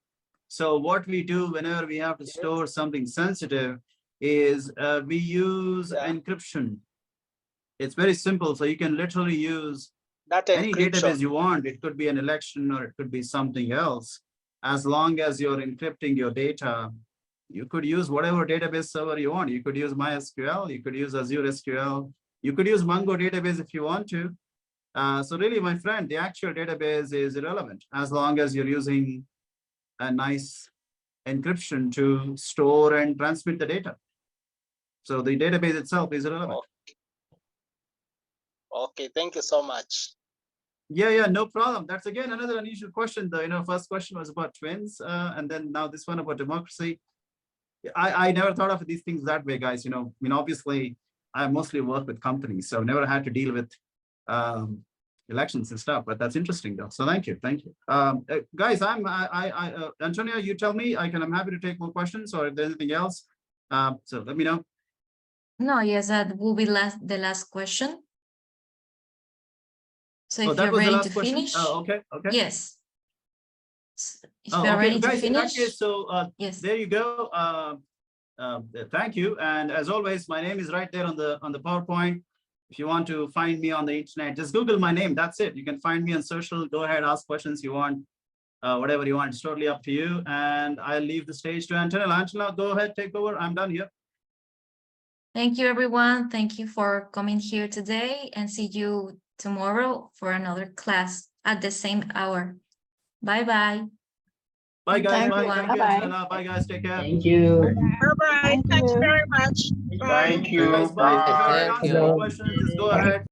So what we do whenever we have to store something sensitive is we use encryption. It's very simple. So you can literally use any database you want. It could be an election or it could be something else. As long as you're encrypting your data, you could use whatever database server you want. You could use MySQL, you could use Azure SQL, you could use MongoDB if you want to. So really, my friend, the actual database is irrelevant as long as you're using a nice encryption to store and transmit the data. So the database itself is irrelevant. Okay, thank you so much. Yeah, no problem. That's again another unusual question. The first question was about twins, and then now this one about democracy. I never thought of these things that way, guys. Obviously, I mostly work with companies, so I've never had to deal with elections and stuff. But that's interesting, though. So thank you. Guys, Antonio, you tell me. I'm happy to take more questions, or if there's anything else. So let me know. No, yes, that will be the last question. So if you're ready to finish. Oh, okay. Yes. If you're ready to finish. In that case, so yes. There you go. Thank you. And as always, my name is right there on the PowerPoint. If you want to find me on the internet, just Google my name. That's it. You can find me on social. Go ahead, ask questions you want, whatever you want. It's totally up to you. And I'll leave the stage to Antonella. Antonella, go ahead, take over. I'm done here. Thank you, everyone. Thank you for coming here today, and see you tomorrow for another class at the same hour. Bye-bye. Bye, guys. Bye. Thank you, Antonella. Bye, guys. Take care. Thank you. Bye-bye. Thank you very much. Thank you. Guys, bye. If you have Bye. any questions, just go ahead.